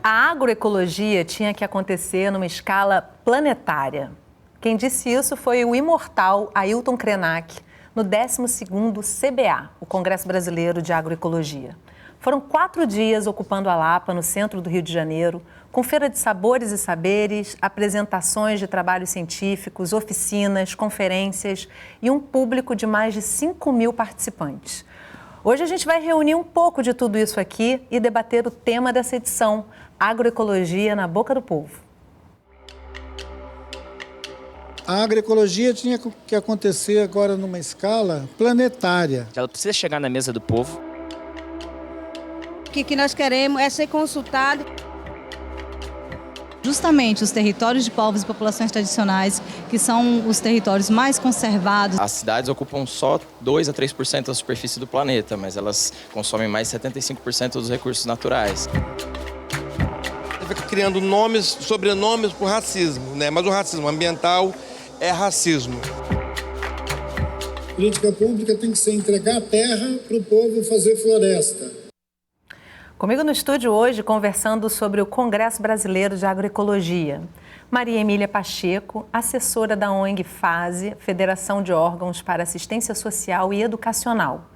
A agroecologia tinha que acontecer numa escala planetária. Quem disse isso foi o imortal Ailton Krenak, no 12º CBA, o Congresso Brasileiro de Agroecologia. Foram 4 dias ocupando a Lapa, no centro do Rio de Janeiro, com feira de sabores e saberes, apresentações de trabalhos científicos, oficinas, conferências e um público de mais de 5.000 participantes. Hoje a gente vai reunir um pouco de tudo isso aqui e debater o tema dessa edição, Agroecologia na Boca do Povo. A agroecologia tinha que acontecer agora numa escala planetária. Ela precisa chegar na mesa do povo. O que nós queremos é ser consultado. Justamente os territórios de povos e populações tradicionais, que são os territórios mais conservados. As cidades ocupam só 2 a 3% da superfície do planeta, mas elas consomem mais de 75% dos recursos naturais. Fica criando nomes, sobrenomes por racismo, né? Mas o racismo ambiental é racismo. Política pública tem que ser entregar a terra para o povo fazer floresta. Comigo no estúdio hoje, conversando sobre o Congresso Brasileiro de Agroecologia, Maria Emília Pacheco, assessora da ONG FASE, Federação de Órgãos para Assistência Social e Educacional.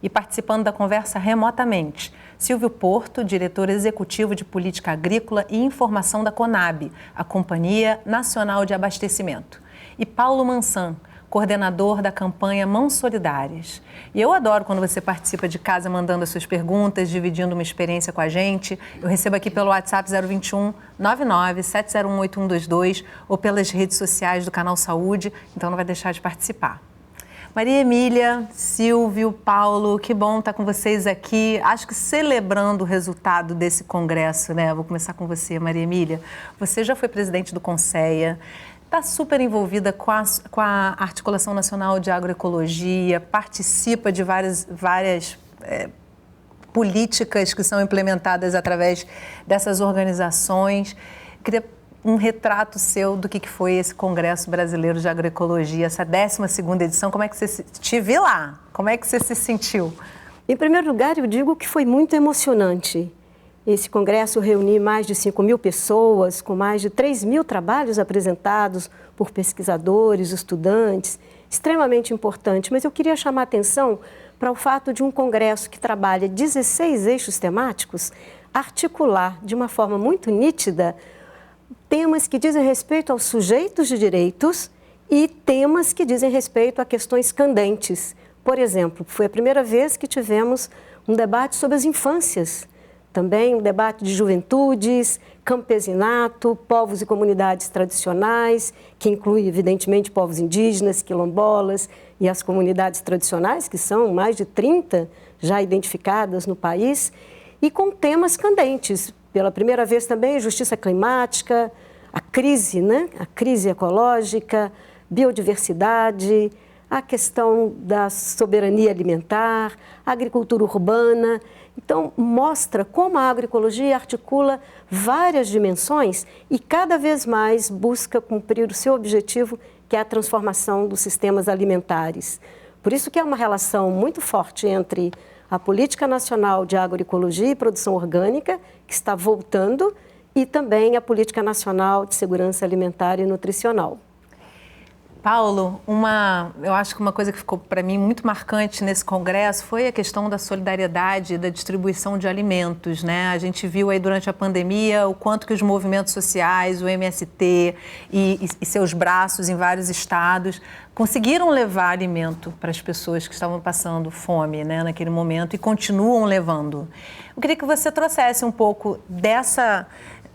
E participando da conversa remotamente, Silvio Porto, diretor executivo de Política Agrícola e Informação da CONAB, a Companhia Nacional de Abastecimento. E Paulo Mansan, coordenador da campanha Mãos Solidárias. E eu adoro quando você participa de casa mandando as suas perguntas, dividindo uma experiência com a gente. Eu recebo aqui pelo WhatsApp 021 99 701 8122 ou pelas redes sociais do Canal Saúde, então não vai deixar de participar. Maria Emília, Silvio, Paulo, que bom estar com vocês aqui. Acho que celebrando o resultado desse congresso, né? Vou começar com você, Maria Emília. Você já foi presidente do Conceia, está super envolvida com a Articulação Nacional de Agroecologia, participa de várias políticas que são implementadas através dessas organizações. Queria um retrato seu do que foi esse Congresso Brasileiro de Agroecologia, essa 12ª edição. Como é que você te viu lá? Como é que você se sentiu? Em primeiro lugar, eu digo que foi muito emocionante. Esse congresso reuniu mais de 5.000 pessoas, com mais de 3.000 trabalhos apresentados por pesquisadores, estudantes, extremamente importante. Mas eu queria chamar a atenção para o fato de um congresso que trabalha 16 eixos temáticos, articular de uma forma muito nítida temas que dizem respeito aos sujeitos de direitos e temas que dizem respeito a questões candentes. Por exemplo, foi a primeira vez que tivemos um debate sobre as infâncias, também um debate de juventudes, campesinato, povos e comunidades tradicionais, que inclui, evidentemente, povos indígenas, quilombolas e as comunidades tradicionais, que são mais de 30 já identificadas no país, e com temas candentes. Pela primeira vez também, justiça climática, a crise, né? A crise ecológica, biodiversidade, a questão da soberania alimentar, a agricultura urbana. Então, mostra como a agroecologia articula várias dimensões e cada vez mais busca cumprir o seu objetivo, que é a transformação dos sistemas alimentares. Por isso que é uma relação muito forte entre a Política Nacional de Agroecologia e Produção Orgânica, que está voltando, e também a Política Nacional de Segurança Alimentar e Nutricional. Paulo, eu acho que uma coisa que ficou para mim muito marcante nesse congresso foi a questão da solidariedade e da distribuição de alimentos, né? A gente viu aí durante a pandemia o quanto que os movimentos sociais, o MST e seus braços em vários estados conseguiram levar alimento para as pessoas que estavam passando fome, né, naquele momento e continuam levando. Eu queria que você trouxesse um pouco dessa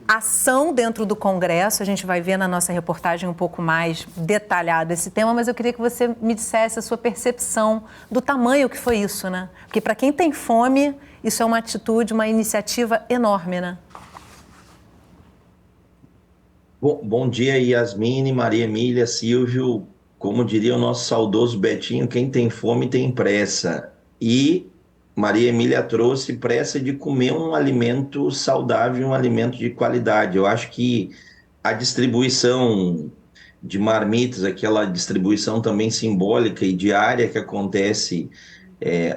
ação dentro do Congresso. A gente vai ver na nossa reportagem um pouco mais detalhado esse tema, mas eu queria que você me dissesse a sua percepção do tamanho que foi isso, né? Porque para quem tem fome, isso é uma atitude, uma iniciativa enorme, né? Bom dia, Yasmine, Maria Emília, Silvio. Como diria o nosso saudoso Betinho, quem tem fome tem pressa. E Maria Emília trouxe pressa de comer um alimento saudável, um alimento de qualidade. Eu acho que a distribuição de marmitas, aquela distribuição também simbólica e diária que acontece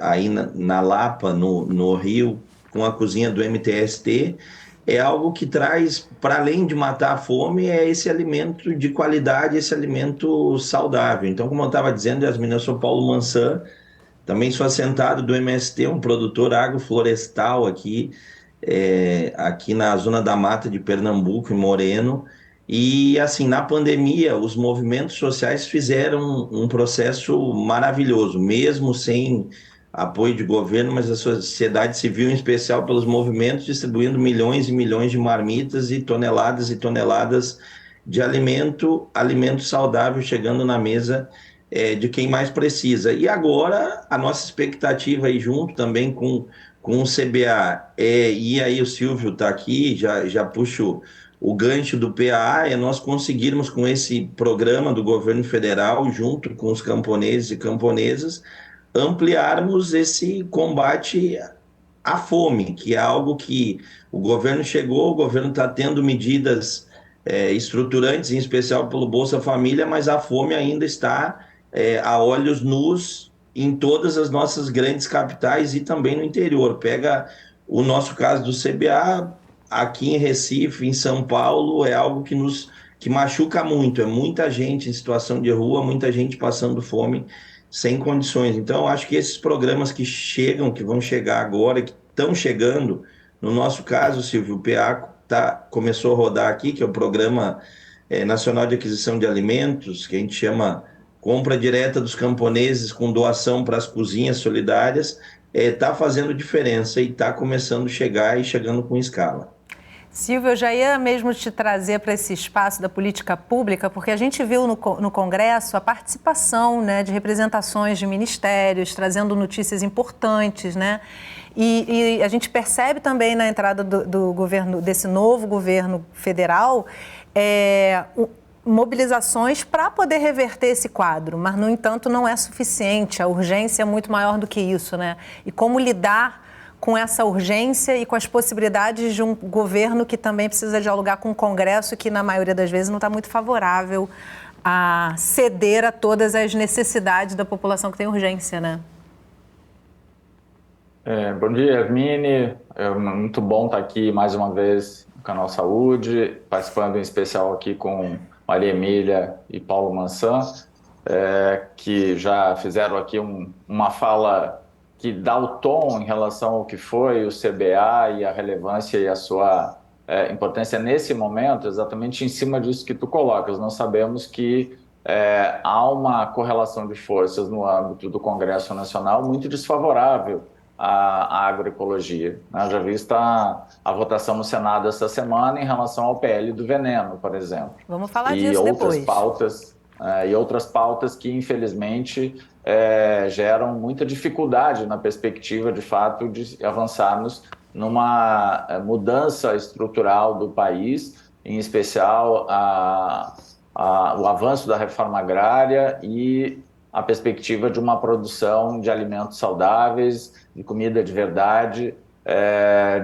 aí na Lapa, no Rio, com a cozinha do MTST, é algo que traz, para além de matar a fome, é esse alimento de qualidade, esse alimento saudável. Então, como eu estava dizendo, Yasmin, eu sou Paulo Mansan, também sou assentado do MST, um produtor agroflorestal aqui, aqui na zona da mata de Pernambuco, em Moreno. E assim, na pandemia, os movimentos sociais fizeram um processo maravilhoso, mesmo sem apoio de governo, mas a sociedade civil, em especial pelos movimentos, distribuindo milhões e milhões de marmitas e toneladas de alimento saudável chegando na mesa de quem mais precisa. E agora, a nossa expectativa aí junto também com o CBA, e aí o Silvio está aqui, já puxo o gancho do PAA, é nós conseguirmos com esse programa do governo federal, junto com os camponeses e camponesas, ampliarmos esse combate à fome, que é algo que o governo chegou, o governo está tendo medidas estruturantes, em especial pelo Bolsa Família, mas a fome ainda está a olhos nus em todas as nossas grandes capitais e também no interior. Pega o nosso caso do CBA, aqui em Recife, em São Paulo, é algo que machuca muito, é muita gente em situação de rua, muita gente passando fome, sem condições. Então, acho que esses programas que chegam, que vão chegar agora, que estão chegando, no nosso caso, Silvio, o PA começou a rodar aqui, que é o Programa Nacional de Aquisição de Alimentos, que a gente chama Compra Direta dos Camponeses com doação para as cozinhas solidárias, está fazendo diferença e está começando a chegar e chegando com escala. Silvio, eu já ia mesmo te trazer para esse espaço da política pública, porque a gente viu no Congresso a participação, né, de representações de ministérios, trazendo notícias importantes, né? E a gente percebe também na entrada do governo, desse novo governo federal, mobilizações para poder reverter esse quadro, mas, no entanto, não é suficiente. A urgência é muito maior do que isso, né? E como lidar com essa urgência e com as possibilidades de um governo que também precisa dialogar com o Congresso, que na maioria das vezes não está muito favorável a ceder a todas as necessidades da população que tem urgência, né? Bom dia, Yasmine. É muito bom estar aqui mais uma vez no Canal Saúde, participando em especial aqui com Maria Emília e Paulo Mansan, que já fizeram aqui uma fala que dá o tom em relação ao que foi o CBA e a relevância e a sua importância nesse momento, exatamente em cima disso que tu colocas. Nós sabemos que há uma correlação de forças no âmbito do Congresso Nacional muito desfavorável à agroecologia. Já vista a votação no Senado essa semana em relação ao PL do veneno, por exemplo. Vamos falar disso depois. E outras pautas que, infelizmente, geram muita dificuldade na perspectiva, de fato, de avançarmos numa mudança estrutural do país, em especial o avanço da reforma agrária e a perspectiva de uma produção de alimentos saudáveis, de comida de verdade,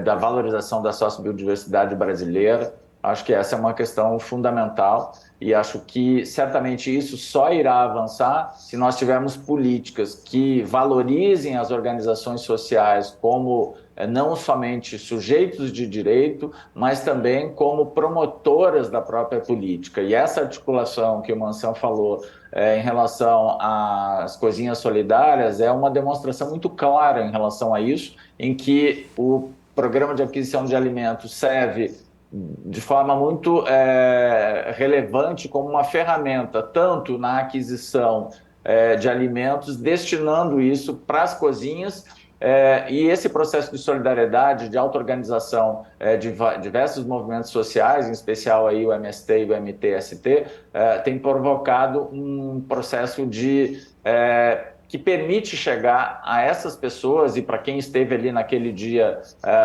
da valorização da sociobiodiversidade brasileira. Acho que essa é uma questão fundamental e acho que certamente isso só irá avançar se nós tivermos políticas que valorizem as organizações sociais como não somente sujeitos de direito, mas também como promotoras da própria política. E essa articulação que o Mansan falou em relação às cozinhas solidárias é uma demonstração muito clara em relação a isso, em que o programa de aquisição de alimentos serve de forma muito relevante como uma ferramenta, tanto na aquisição de alimentos, destinando isso para as cozinhas, e esse processo de solidariedade, de auto-organização de diversos movimentos sociais, em especial aí o MST e o MTST, tem provocado um processo que permite chegar a essas pessoas e para quem esteve ali naquele dia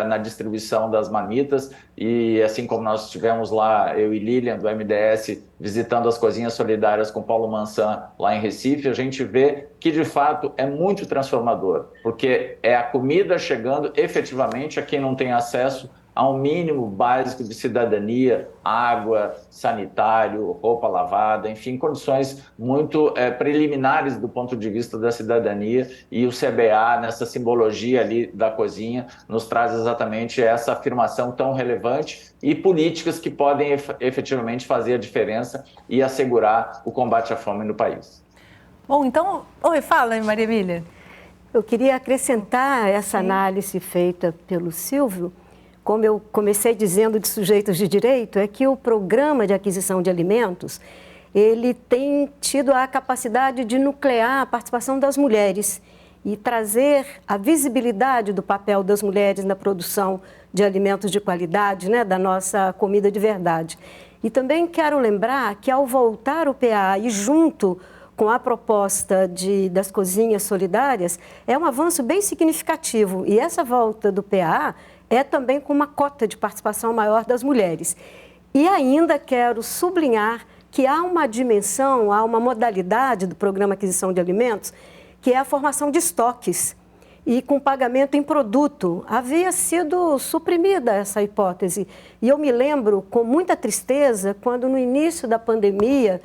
na distribuição das marmitas, e assim como nós estivemos lá, eu e Lilian do MDS, visitando as cozinhas solidárias com Paulo Mansan lá em Recife, a gente vê que de fato é muito transformador, porque é a comida chegando efetivamente a quem não tem acesso a um mínimo básico de cidadania, água, sanitário, roupa lavada, enfim, condições muito preliminares do ponto de vista da cidadania, e o CBA, nessa simbologia ali da cozinha, nos traz exatamente essa afirmação tão relevante e políticas que podem efetivamente fazer a diferença e assegurar o combate à fome no país. Bom, então, fala, Maria Emília. Eu queria acrescentar essa análise feita pelo Silvio. Como eu comecei dizendo de sujeitos de direito, é que o programa de aquisição de alimentos, ele tem tido a capacidade de nuclear a participação das mulheres e trazer a visibilidade do papel das mulheres na produção de alimentos de qualidade, né, da nossa comida de verdade. E também quero lembrar que ao voltar o PA e junto com a proposta das cozinhas solidárias, é um avanço bem significativo. E essa volta do PA é também com uma cota de participação maior das mulheres. E ainda quero sublinhar que há uma dimensão, há uma modalidade do programa Aquisição de Alimentos, que é a formação de estoques e com pagamento em produto. Havia sido suprimida essa hipótese. E eu me lembro com muita tristeza quando no início da pandemia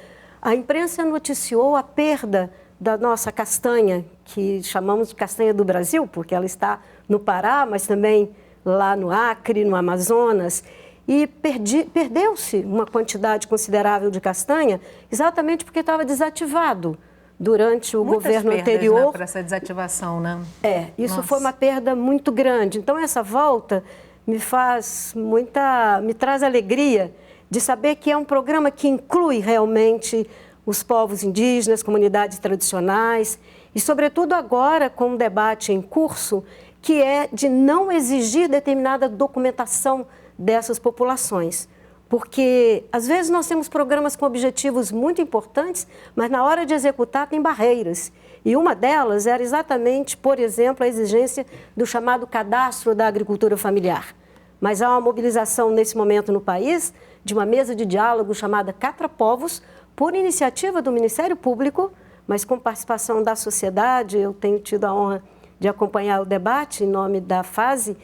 a imprensa noticiou a perda da nossa castanha, que chamamos de castanha do Brasil, porque ela está no Pará, mas também lá no Acre, no Amazonas, e perdeu-se uma quantidade considerável de castanha, exatamente porque estava desativado durante o governo anterior. Né, por essa desativação, né? Isso foi uma perda muito grande. Então, essa volta me traz alegria de saber que é um programa que inclui realmente os povos indígenas, comunidades tradicionais e, sobretudo agora, com um debate em curso, que é de não exigir determinada documentação dessas populações. Porque, às vezes, nós temos programas com objetivos muito importantes, mas na hora de executar tem barreiras. E uma delas era exatamente, por exemplo, a exigência do chamado cadastro da agricultura familiar. Mas há uma mobilização nesse momento no país de uma mesa de diálogo chamada Catra Povos, por iniciativa do Ministério Público, mas com participação da sociedade. Eu tenho tido a honra de acompanhar o debate em nome da FASE,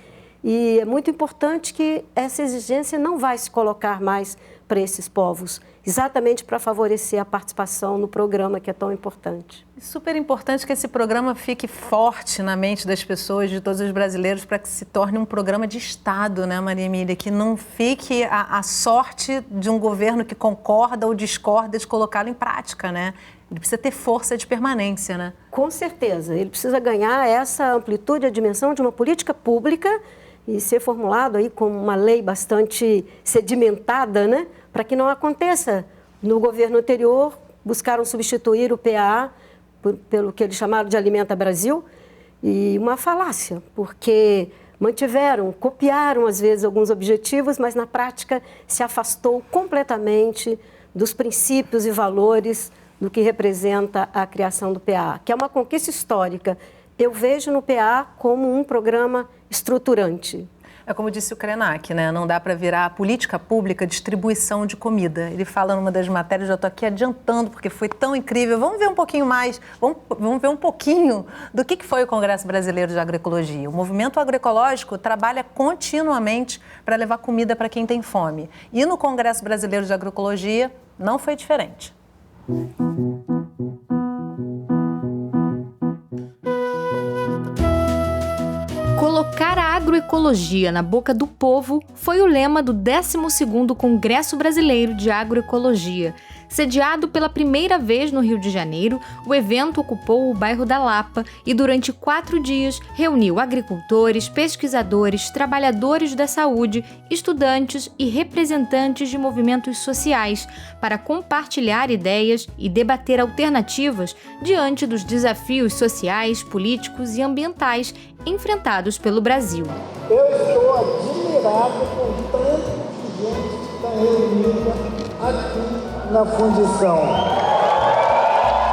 e é muito importante que essa exigência não vai se colocar mais para esses povos, exatamente para favorecer a participação no programa que é tão importante. Super importante que esse programa fique forte na mente das pessoas, de todos os brasileiros, para que se torne um programa de Estado, né, Maria Emília? Que não fique a sorte de um governo que concorda ou discorda de colocá-lo em prática, né? Ele precisa ter força de permanência, né? Com certeza. Ele precisa ganhar essa amplitude, a dimensão de uma política pública e ser formulado aí com uma lei bastante sedimentada, né? Para que não aconteça. No governo anterior, buscaram substituir o PA pelo que eles chamaram de Alimenta Brasil, e uma falácia, porque copiaram às vezes alguns objetivos, mas na prática se afastou completamente dos princípios e valores do que representa a criação do PA, que é uma conquista histórica. Eu vejo no PA como um programa estruturante. É como disse o Krenak, né? Não dá para virar política pública distribuição de comida. Ele fala numa das matérias, já estou aqui adiantando, porque foi tão incrível. Vamos ver um pouquinho mais, vamos ver um pouquinho do que foi o Congresso Brasileiro de Agroecologia. O movimento agroecológico trabalha continuamente para levar comida para quem tem fome. E no Congresso Brasileiro de Agroecologia não foi diferente. Colocar a agroecologia na boca do povo foi o lema do 12º Congresso Brasileiro de Agroecologia. Sediado pela primeira vez no Rio de Janeiro, o evento ocupou o bairro da Lapa e durante 4 dias reuniu agricultores, pesquisadores, trabalhadores da saúde, estudantes e representantes de movimentos sociais para compartilhar ideias e debater alternativas diante dos desafios sociais, políticos e ambientais enfrentados pelo Brasil. Eu estou admirado com tanta gente que está reunida aqui na fundição.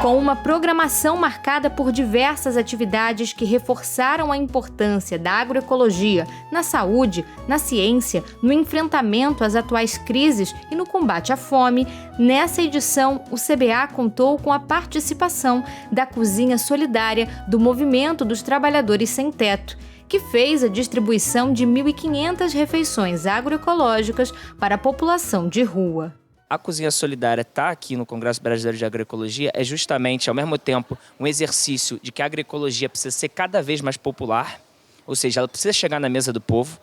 Com uma programação marcada por diversas atividades que reforçaram a importância da agroecologia na saúde, na ciência, no enfrentamento às atuais crises e no combate à fome, nessa edição o CBA contou com a participação da Cozinha Solidária do Movimento dos Trabalhadores Sem Teto. que fez a distribuição de 1.500 refeições agroecológicas para a população de rua. A Cozinha Solidária está aqui no Congresso Brasileiro de Agroecologia é justamente, ao mesmo tempo, um exercício de que a agroecologia precisa ser cada vez mais popular, ou seja, ela precisa chegar na mesa do povo,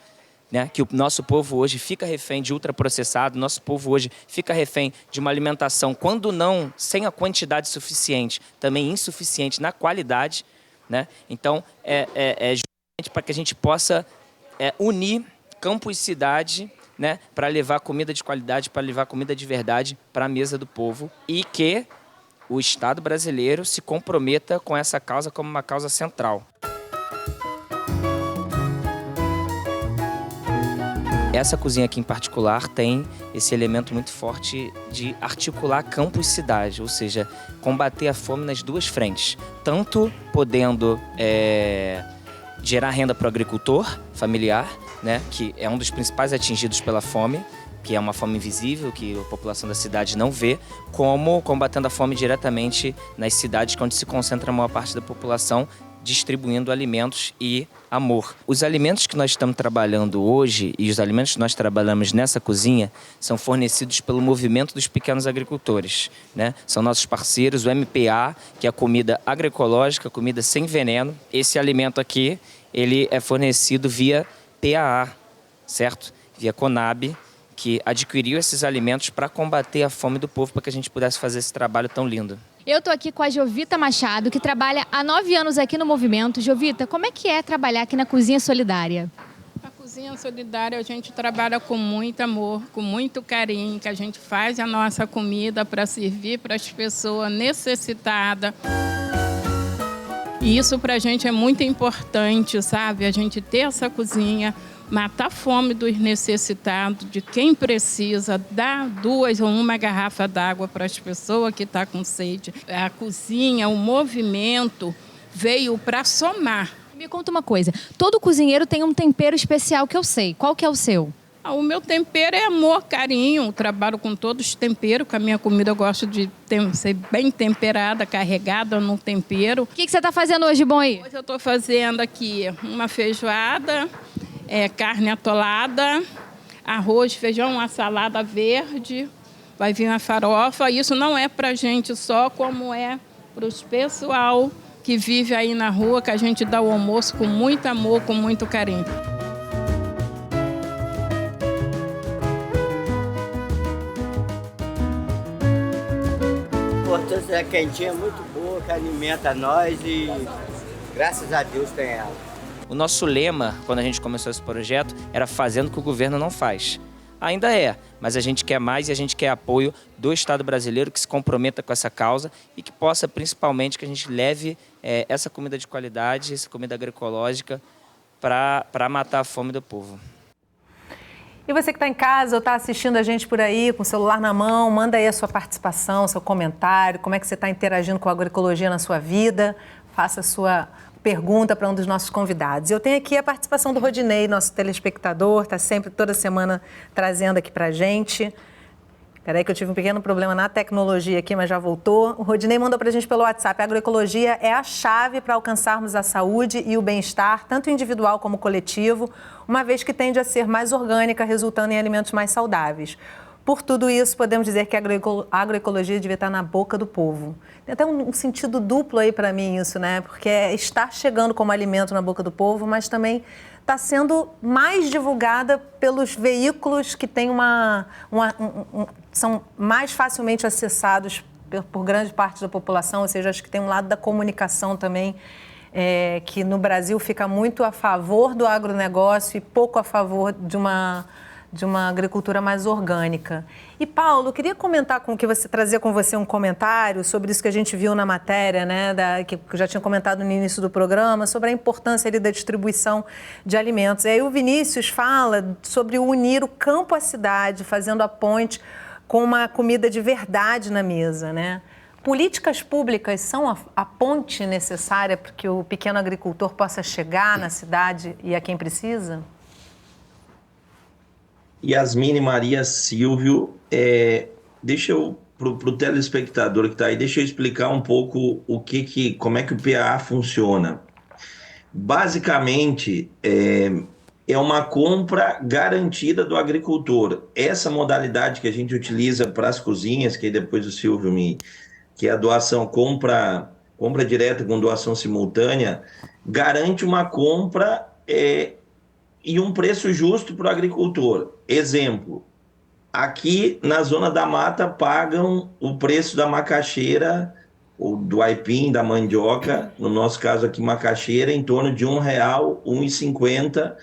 né? Que o nosso povo hoje fica refém de ultraprocessado, nosso povo hoje fica refém de uma alimentação, quando não sem a quantidade suficiente, também insuficiente na qualidade, né? Então, é justamente para que a gente possa unir campo e cidade, né, para levar comida de qualidade, para levar comida de verdade para a mesa do povo e que o Estado brasileiro se comprometa com essa causa como uma causa central. Essa cozinha aqui em particular tem esse elemento muito forte de articular campo e cidade, ou seja, combater a fome nas duas frentes, tanto podendo gerar renda para o agricultor familiar, né, que é um dos principais atingidos pela fome, que é uma fome invisível, que a população da cidade não vê, como combatendo a fome diretamente nas cidades, onde se concentra a maior parte da população, distribuindo alimentos e amor. Os alimentos que nós estamos trabalhando hoje e os alimentos que nós trabalhamos nessa cozinha são fornecidos pelo movimento dos pequenos agricultores, né? São nossos parceiros, o MPA, que é a comida agroecológica, comida sem veneno. Esse alimento aqui, ele é fornecido via PAA, certo? Via Conab, que adquiriu esses alimentos para combater a fome do povo, para que a gente pudesse fazer esse trabalho tão lindo. Eu estou aqui com a Jovita Machado, que trabalha há 9 anos aqui no movimento. Jovita, como é que é trabalhar aqui na Cozinha Solidária? A Cozinha Solidária a gente trabalha com muito amor, com muito carinho, que a gente faz a nossa comida para servir para as pessoas necessitadas. E isso para a gente é muito importante, sabe? A gente ter essa cozinha, matar a fome dos necessitados, de quem precisa, dar 2 ou 1 garrafa d'água para as pessoas que estão com sede. A cozinha, o movimento veio para somar. Me conta uma coisa, todo cozinheiro tem um tempero especial que eu sei. Qual que é o seu? O meu tempero é amor, carinho. Eu trabalho com todos os temperos, com a minha comida eu gosto de ser bem temperada, carregada no tempero. O que você está fazendo hoje bom aí? Hoje eu estou fazendo aqui uma feijoada, carne atolada, arroz, feijão, uma salada verde, vai vir uma farofa. Isso não é para gente só, como é para os pessoal que vive aí na rua, que a gente dá o almoço com muito amor, com muito carinho. A importância da quentinha é muito boa, que alimenta nós e graças a Deus tem ela. O nosso lema, quando a gente começou esse projeto, era fazendo o que o governo não faz. Ainda é, mas a gente quer mais e a gente quer apoio do Estado brasileiro que se comprometa com essa causa e que possa, principalmente, que a gente leve essa comida de qualidade, essa comida agroecológica para matar a fome do povo. E você que está em casa ou está assistindo a gente por aí com o celular na mão, manda aí a sua participação, seu comentário, como é que você está interagindo com a agroecologia na sua vida, faça a sua pergunta para um dos nossos convidados. Eu tenho aqui a participação do Rodinei, nosso telespectador, está sempre, toda semana, trazendo aqui para a gente. Espera aí que eu tive um pequeno problema na tecnologia aqui, mas já voltou. O Rodinei mandou para a gente pelo WhatsApp. A agroecologia é a chave para alcançarmos a saúde e o bem-estar, tanto individual como coletivo, uma vez que tende a ser mais orgânica, resultando em alimentos mais saudáveis. Por tudo isso, podemos dizer que a agroecologia devia estar na boca do povo. Tem até um sentido duplo aí para mim isso, né? Porque está chegando como alimento na boca do povo, mas também está sendo mais divulgada pelos veículos que têm são mais facilmente acessados por grande parte da população, ou seja, acho que tem um lado da comunicação também, que no Brasil fica muito a favor do agronegócio e pouco a favor de uma agricultura mais orgânica. E, Paulo, eu queria trazer com você um comentário sobre isso que a gente viu na matéria, né, que eu já tinha comentado no início do programa, sobre a importância ali da distribuição de alimentos. E aí o Vinícius fala sobre unir o campo à cidade, fazendo a ponte com uma comida de verdade na mesa, né? Políticas públicas são a ponte necessária para que o pequeno agricultor possa chegar na cidade e a quem precisa? Yasmine, Maria, Silvio, deixa eu, para o telespectador que está aí, deixa eu explicar um pouco como é que o PAA funciona. Basicamente, é uma compra garantida do agricultor. Essa modalidade que a gente utiliza para as cozinhas, que aí depois o Silvio que é a doação, compra direta com doação simultânea, garante uma compra e um preço justo para o agricultor. Exemplo, aqui na Zona da Mata pagam o preço da macaxeira, ou do aipim, da mandioca, no nosso caso aqui macaxeira, em torno de R$1, R$1,50.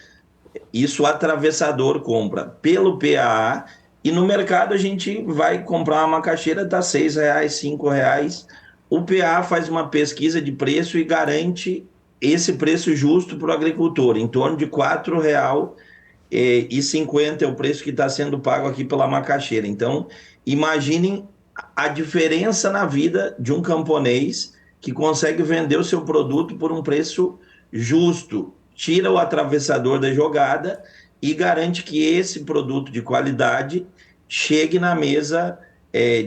Isso o atravessador compra pelo PAA, e no mercado a gente vai comprar uma macaxeira, está R$6, R$5. O PAA faz uma pesquisa de preço e garante esse preço justo para o agricultor, em torno de R$4,50 é o preço que está sendo pago aqui pela macaxeira. Então, imaginem a diferença na vida de um camponês que consegue vender o seu produto por um preço justo, tira o atravessador da jogada e garante que esse produto de qualidade chegue na mesa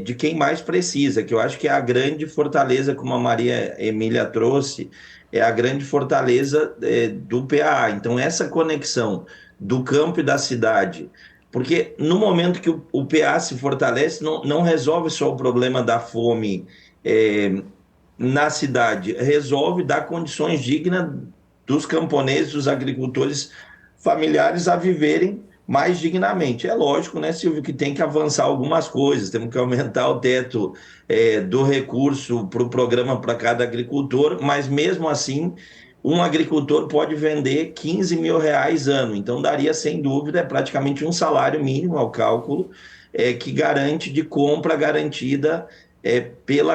de quem mais precisa, que eu acho que é a grande fortaleza, como a Maria Emília trouxe, é a grande fortaleza do PAA. Então, essa conexão do campo e da cidade, porque no momento que o PA se fortalece, não resolve só o problema da fome na cidade, resolve dar condições dignas dos camponeses, dos agricultores familiares a viverem mais dignamente. É lógico, né, Silvio, que tem que avançar algumas coisas, temos que aumentar o teto do recurso para o programa para cada agricultor, mas mesmo assim, um agricultor pode vender R$15 mil ano, então daria, sem dúvida, praticamente um salário mínimo ao cálculo, que garante de compra garantida pelo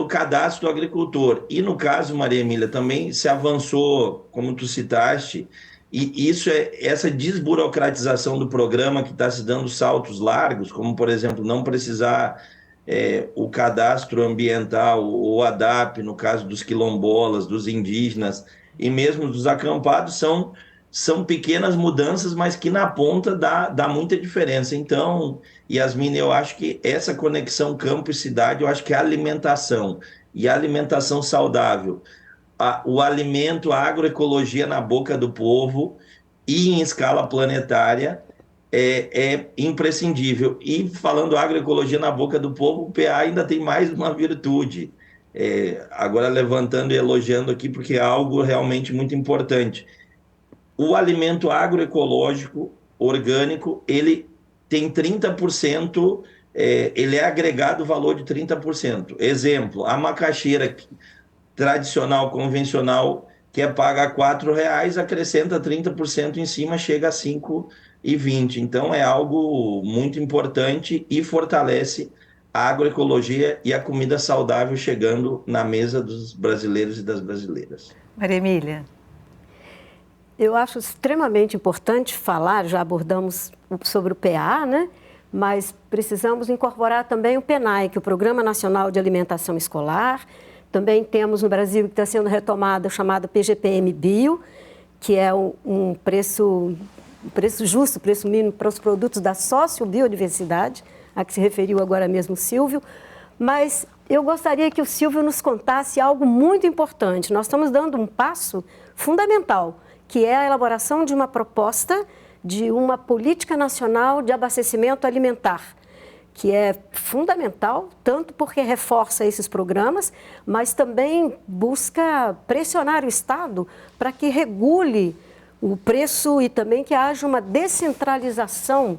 cadastro do agricultor. E no caso, Maria Emília, também se avançou, como tu citaste, e essa desburocratização do programa que está se dando saltos largos, como, por exemplo, não precisar o cadastro ambiental, o ADAP, no caso dos quilombolas, dos indígenas e mesmo dos acampados, são pequenas mudanças, mas que na ponta dá muita diferença. Então, Yasmine, eu acho que essa conexão campo e cidade, eu acho que a alimentação e a alimentação saudável, o alimento, a agroecologia na boca do povo e em escala planetária é imprescindível. E falando agroecologia na boca do povo, o PA ainda tem mais uma virtude. Agora levantando e elogiando aqui, porque é algo realmente muito importante. O alimento agroecológico, orgânico, ele tem 30%, ele é agregado valor de 30%. Exemplo, a macaxeira tradicional, convencional, que é paga R$4, acrescenta 30% em cima, chega a R$5,20. Então é algo muito importante e fortalece a agroecologia e a comida saudável chegando na mesa dos brasileiros e das brasileiras. Maria Emília. Eu acho extremamente importante falar, já abordamos sobre o PA, né? Mas precisamos incorporar também o PNAE, que é o Programa Nacional de Alimentação Escolar. Também temos no Brasil, que está sendo retomada, chamada PGPM Bio, que é um preço justo, preço mínimo para os produtos da sociobiodiversidade, a que se referiu agora mesmo o Silvio. Mas eu gostaria que o Silvio nos contasse algo muito importante. Nós estamos dando um passo fundamental, que é a elaboração de uma proposta de uma política nacional de abastecimento alimentar, que é fundamental, tanto porque reforça esses programas, mas também busca pressionar o Estado para que regule o preço e também que haja uma descentralização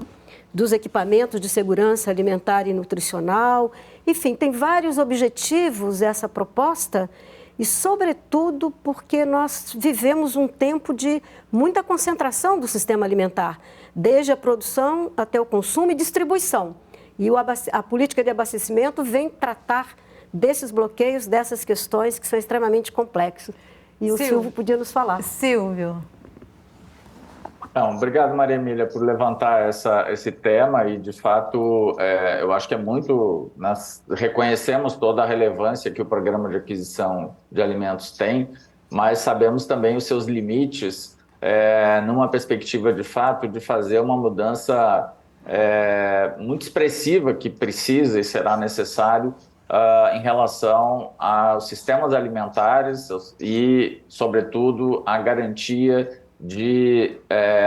dos equipamentos de segurança alimentar e nutricional. Enfim, tem vários objetivos essa proposta e, sobretudo, porque nós vivemos um tempo de muita concentração do sistema alimentar, desde a produção até o consumo e distribuição. E a política de abastecimento vem tratar desses bloqueios, dessas questões que são extremamente complexas. E o Silvio podia nos falar. Silvio. Não, obrigado, Maria Emília, por levantar esse tema e, de fato, eu acho que é muito... Nós reconhecemos toda a relevância que o Programa de Aquisição de Alimentos tem, mas sabemos também os seus limites numa perspectiva, de fato, de fazer uma mudança muito expressiva que precisa e será necessário em relação aos sistemas alimentares e, sobretudo, a garantia de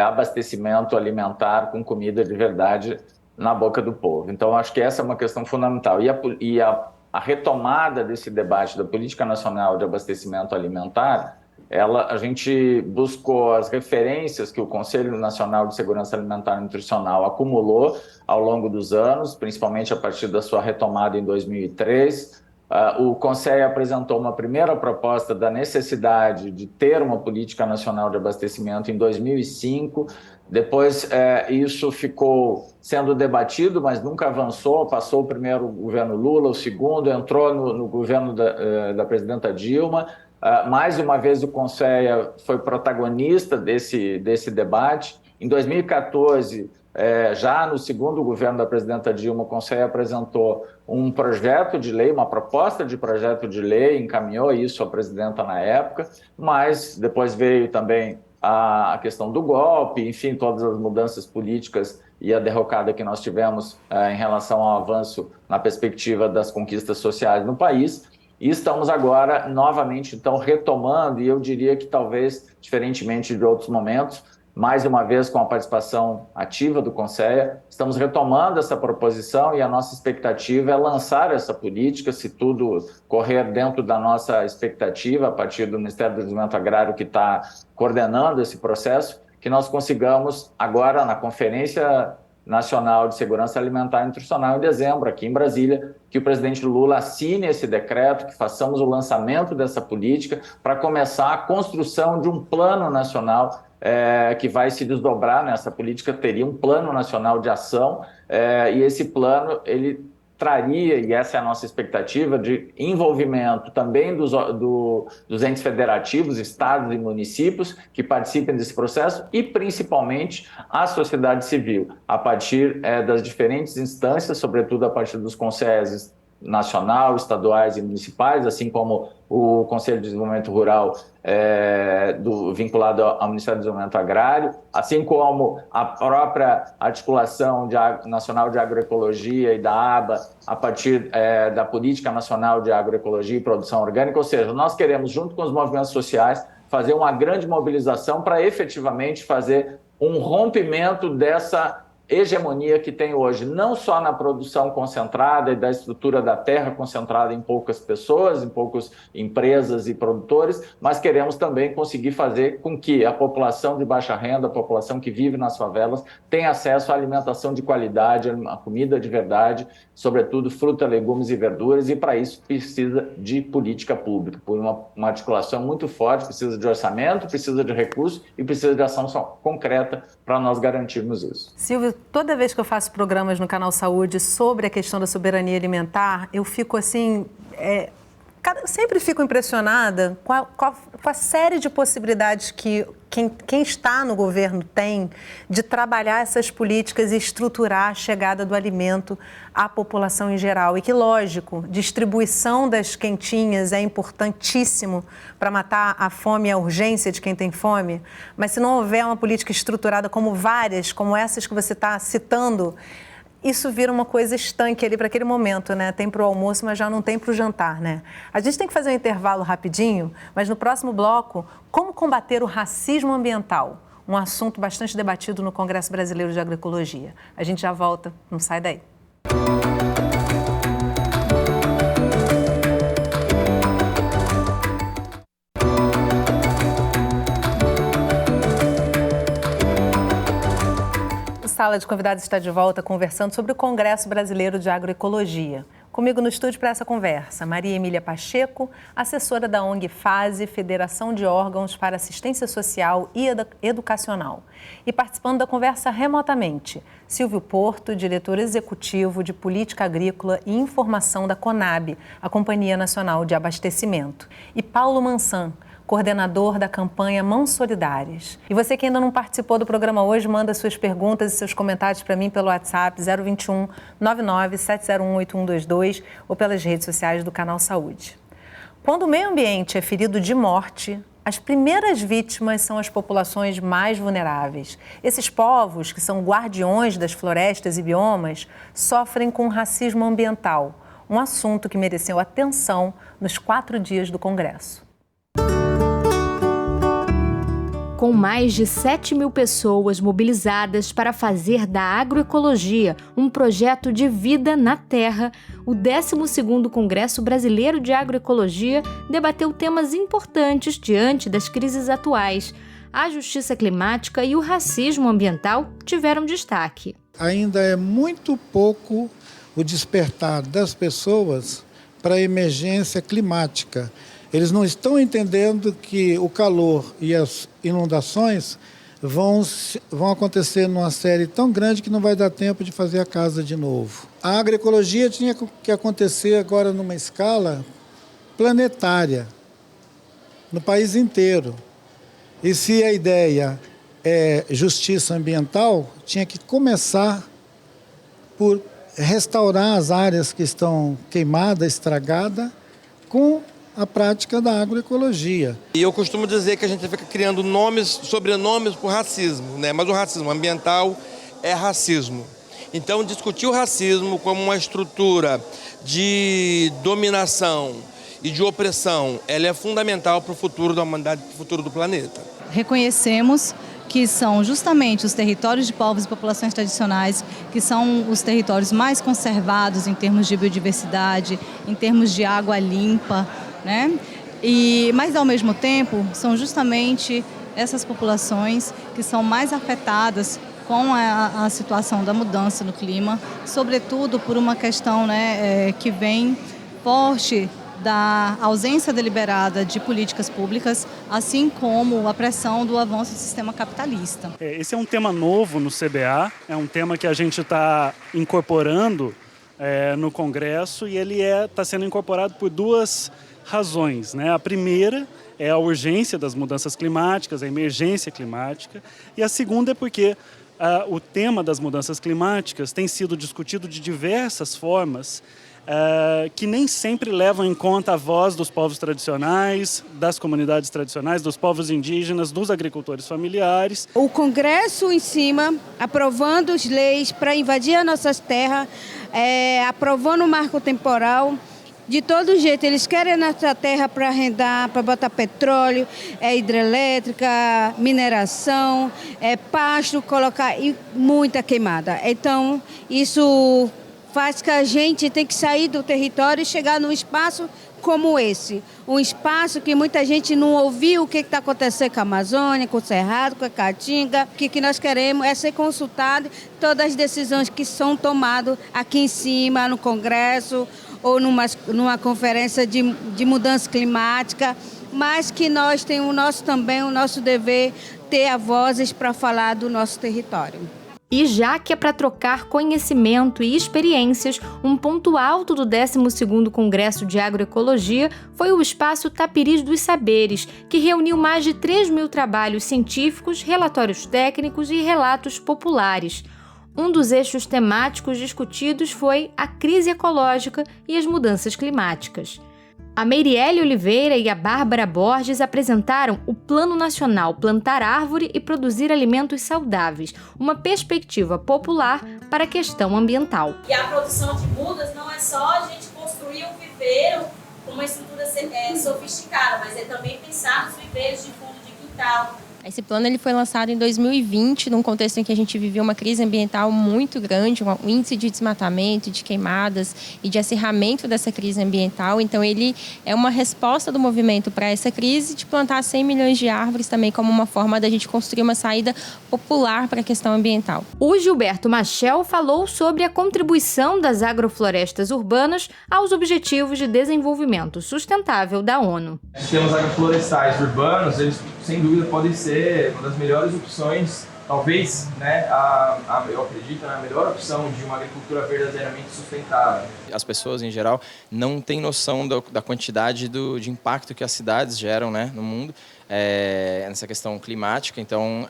abastecimento alimentar com comida de verdade na boca do povo. Então, acho que essa é uma questão fundamental. E a retomada desse debate da Política Nacional de Abastecimento Alimentar, a gente buscou as referências que o Conselho Nacional de Segurança Alimentar e Nutricional acumulou ao longo dos anos, principalmente a partir da sua retomada em 2003. O Conselho apresentou uma primeira proposta da necessidade de ter uma Política Nacional de Abastecimento em 2005. Depois, isso ficou sendo debatido, mas nunca avançou. Passou o primeiro governo Lula, o segundo, entrou no governo da presidenta Dilma. Mais uma vez, o Conselho foi protagonista desse debate. Em 2014, já no segundo governo da presidenta Dilma, o Conselho apresentou um projeto de lei, uma proposta de projeto de lei, encaminhou isso à presidenta na época, mas depois veio também a questão do golpe, enfim, todas as mudanças políticas e a derrocada que nós tivemos em relação ao avanço na perspectiva das conquistas sociais no país. E estamos agora novamente, então, retomando, e eu diria que talvez, diferentemente de outros momentos, mais uma vez com a participação ativa do Conselho, estamos retomando essa proposição e a nossa expectativa é lançar essa política, se tudo correr dentro da nossa expectativa, a partir do Ministério do Desenvolvimento Agrário que está coordenando esse processo, que nós consigamos agora na Conferência Nacional de Segurança Alimentar e Nutricional em dezembro, aqui em Brasília, que o presidente Lula assine esse decreto, que façamos o lançamento dessa política para começar a construção de um plano nacional que vai se desdobrar nessa política, teria um plano nacional de ação e esse plano, ele traria, e essa é a nossa expectativa, de envolvimento também dos entes federativos, estados e municípios que participem desse processo e principalmente a sociedade civil, a partir das diferentes instâncias, sobretudo a partir dos conselhos nacional, estaduais e municipais, assim como o Conselho de Desenvolvimento Rural vinculado ao Ministério do Desenvolvimento Agrário, assim como a própria articulação nacional de agroecologia e da ABA, a partir da Política Nacional de Agroecologia e Produção Orgânica, ou seja, nós queremos, junto com os movimentos sociais, fazer uma grande mobilização para efetivamente fazer um rompimento dessa hegemonia que tem hoje, não só na produção concentrada e da estrutura da terra concentrada em poucas pessoas, em poucas empresas e produtores, mas queremos também conseguir fazer com que a população de baixa renda, a população que vive nas favelas, tenha acesso à alimentação de qualidade, a comida de verdade, sobretudo fruta, legumes e verduras, e para isso precisa de política pública, por uma articulação muito forte, precisa de orçamento, precisa de recursos e precisa de ação sempre para nós garantirmos isso. Silvio, toda vez que eu faço programas no Canal Saúde sobre a questão da soberania alimentar, eu fico assim, sempre fico impressionada com a série de possibilidades que quem está no governo tem de trabalhar essas políticas e estruturar a chegada do alimento à população em geral. E que, lógico, distribuição das quentinhas é importantíssimo para matar a fome e a urgência de quem tem fome, mas se não houver uma política estruturada como várias, como essas que você está citando, isso vira uma coisa estanque ali para aquele momento, né? Tem para o almoço, mas já não tem para o jantar, né? A gente tem que fazer um intervalo rapidinho, mas no próximo bloco, como combater o racismo ambiental? Um assunto bastante debatido no Congresso Brasileiro de Agroecologia. A gente já volta, não sai daí. Sala de Convidados está de volta conversando sobre o Congresso Brasileiro de Agroecologia. Comigo no estúdio para essa conversa, Maria Emília Pacheco, assessora da ONG FASE, Federação de Órgãos para Assistência Social e Educacional. E participando da conversa remotamente, Silvio Porto, diretor executivo de Política Agrícola e Informação da CONAB, a Companhia Nacional de Abastecimento. E Paulo Mansan, coordenador da campanha Mãos Solidárias. E você que ainda não participou do programa hoje, manda suas perguntas e seus comentários para mim pelo WhatsApp 021 99 701 8122 ou pelas redes sociais do Canal Saúde. Quando o meio ambiente é ferido de morte, as primeiras vítimas são as populações mais vulneráveis. Esses povos, que são guardiões das florestas e biomas, sofrem com racismo ambiental, um assunto que mereceu atenção nos 4 dias do Congresso. Com mais de 7.000 pessoas mobilizadas para fazer da agroecologia um projeto de vida na terra, o 12º Congresso Brasileiro de Agroecologia debateu temas importantes diante das crises atuais. A justiça climática e o racismo ambiental tiveram destaque. Ainda é muito pouco o despertar das pessoas para a emergência climática. Eles não estão entendendo que o calor e as inundações vão acontecer numa série tão grande que não vai dar tempo de fazer a casa de novo. A agroecologia tinha que acontecer agora numa escala planetária, no país inteiro. E se a ideia é justiça ambiental, tinha que começar por restaurar as áreas que estão queimadas, estragadas, com a prática da agroecologia. E eu costumo dizer que a gente fica criando nomes, sobrenomes por racismo, né? Mas o racismo ambiental é racismo. Então, discutir o racismo como uma estrutura de dominação e de opressão, ela é fundamental para o futuro da humanidade, para o futuro do planeta. Reconhecemos que são justamente os territórios de povos e populações tradicionais, que são os territórios mais conservados em termos de biodiversidade, em termos de água limpa, né? Mas, ao mesmo tempo, são justamente essas populações que são mais afetadas com a situação da mudança no clima, sobretudo por uma questão, né, que vem forte da ausência deliberada de políticas públicas, assim como a pressão do avanço do sistema capitalista. Esse é um tema novo no CBA, é um tema que a gente está incorporando no Congresso e ele está sendo incorporado por 2 razões, né? A primeira é a urgência das mudanças climáticas, a emergência climática, e a segunda é porque o tema das mudanças climáticas tem sido discutido de diversas formas que nem sempre levam em conta a voz dos povos tradicionais, das comunidades tradicionais, dos povos indígenas, dos agricultores familiares. O Congresso em cima, aprovando as leis para invadir as nossas terras, aprovando o marco temporal. De todo jeito, eles querem a nossa terra para arrendar, para botar petróleo, hidrelétrica, mineração, pasto, colocar e muita queimada. Então, isso faz que a gente tem que sair do território e chegar num espaço como esse. Um espaço que muita gente não ouviu o que está acontecendo com a Amazônia, com o Cerrado, com a Caatinga. O que nós queremos é ser consultado todas as decisões que são tomadas aqui em cima, no Congresso, ou numa conferência de mudança climática, mas que nós temos também o nosso dever ter a vozes para falar do nosso território. E já que é para trocar conhecimento e experiências, um ponto alto do 12º Congresso de Agroecologia foi o Espaço Tapiris dos Saberes, que reuniu mais de 3.000 trabalhos científicos, relatórios técnicos e relatos populares. Um dos eixos temáticos discutidos foi a crise ecológica e as mudanças climáticas. A Meirielle Oliveira e a Bárbara Borges apresentaram o Plano Nacional Plantar Árvore e Produzir Alimentos Saudáveis, uma perspectiva popular para a questão ambiental. E a produção de mudas não é só a gente construir um viveiro com uma estrutura sofisticada, mas é também pensar nos viveiros de fundo de quintal. Esse plano ele foi lançado em 2020, num contexto em que a gente viveu uma crise ambiental muito grande, um índice de desmatamento, de queimadas e de acirramento dessa crise ambiental. Então, ele é uma resposta do movimento para essa crise de plantar 100 milhões de árvores também como uma forma da gente construir uma saída popular para a questão ambiental. O Gilberto Machel falou sobre a contribuição das agroflorestas urbanas aos Objetivos de Desenvolvimento Sustentável da ONU. Os sistemas agroflorestais urbanos, eles sem dúvida podem ser uma das melhores opções, talvez, né, eu acredito, a melhor opção de uma agricultura verdadeiramente sustentável. As pessoas, em geral, não têm noção da quantidade de impacto que as cidades geram, né, no mundo. nessa questão climática. Então,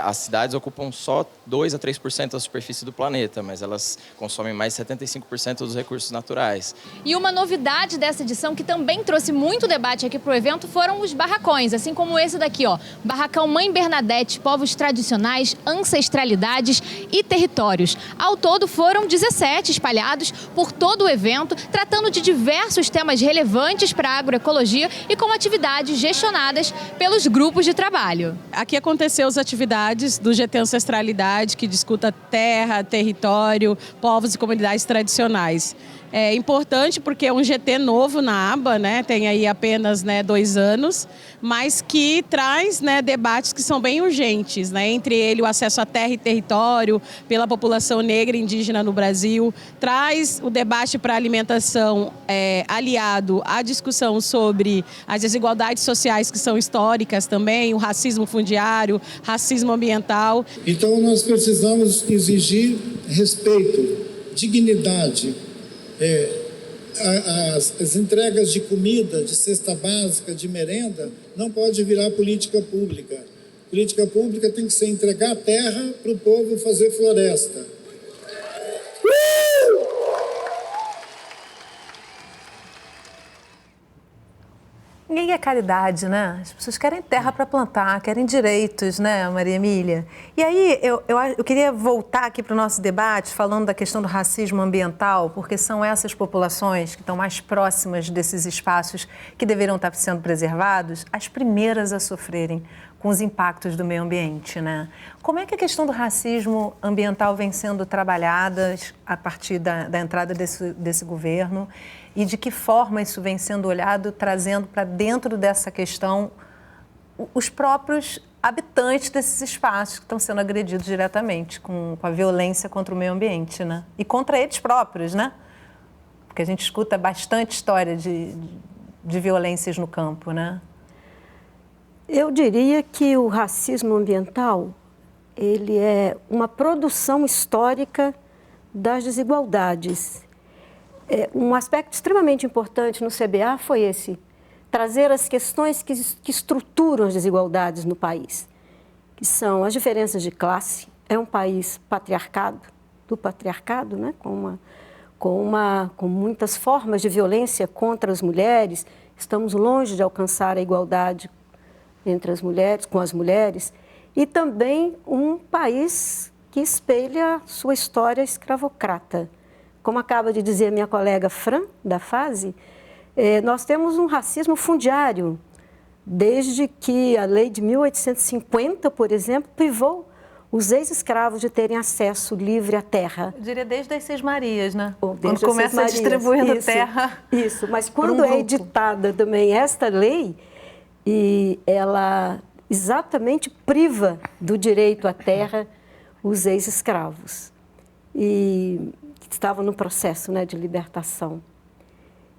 as cidades ocupam só 2 a 3% da superfície do planeta, mas elas consomem mais de 75% dos recursos naturais. E uma novidade dessa edição que também trouxe muito debate aqui para o evento foram os barracões, assim como esse daqui, ó, Barracão Mãe Bernadette, povos tradicionais, ancestralidades e territórios. Ao todo foram 17 espalhados por todo o evento, tratando de diversos temas relevantes para a agroecologia e com atividades gestionadas pelos grupos de trabalho. Aqui aconteceu as atividades do GT Ancestralidade, que discuta terra, território, povos e comunidades tradicionais. É importante porque é um GT novo na aba, né? Tem aí apenas 2 anos, mas que traz debates que são bem urgentes, né? Entre ele o acesso à terra e território pela população negra e indígena no Brasil, traz o debate para a alimentação aliado à discussão sobre as desigualdades sociais que são históricas também, o racismo fundiário, racismo ambiental. Então nós precisamos exigir respeito, dignidade. As entregas de comida, de cesta básica, de merenda, não pode virar política pública. Política pública tem que ser entregar terra para o povo fazer floresta. Ninguém quer caridade, né? As pessoas querem terra para plantar, querem direitos, né, Maria Emília? E aí, eu queria voltar aqui para o nosso debate, falando da questão do racismo ambiental, porque são essas populações que estão mais próximas desses espaços que deveriam estar sendo preservados, as primeiras a sofrerem com os impactos do meio ambiente, né? Como é que a questão do racismo ambiental vem sendo trabalhada a partir da entrada desse governo? E de que forma isso vem sendo olhado, trazendo para dentro dessa questão os próprios habitantes desses espaços que estão sendo agredidos diretamente com a violência contra o meio ambiente, né? E contra eles próprios, né? Porque a gente escuta bastante história de violências no campo, né? Eu diria que o racismo ambiental, ele é uma produção histórica das desigualdades. Um aspecto extremamente importante no CBA foi esse, trazer as questões que estruturam as desigualdades no país, que são as diferenças de classe. É um país do patriarcado, né? com muitas formas de violência contra as mulheres. Estamos longe de alcançar a igualdade entre as mulheres, com as mulheres, e também um país que espelha sua história escravocrata. Como acaba de dizer minha colega Fran, da FASE, nós temos um racismo fundiário, desde que a lei de 1850, por exemplo, privou os ex-escravos de terem acesso livre à terra. Eu diria desde as Seis Marias, né? Quando começa distribuindo terra. Isso, mas quando é editada também esta lei, e ela exatamente priva do direito à terra os ex-escravos. E estavam no processo de libertação.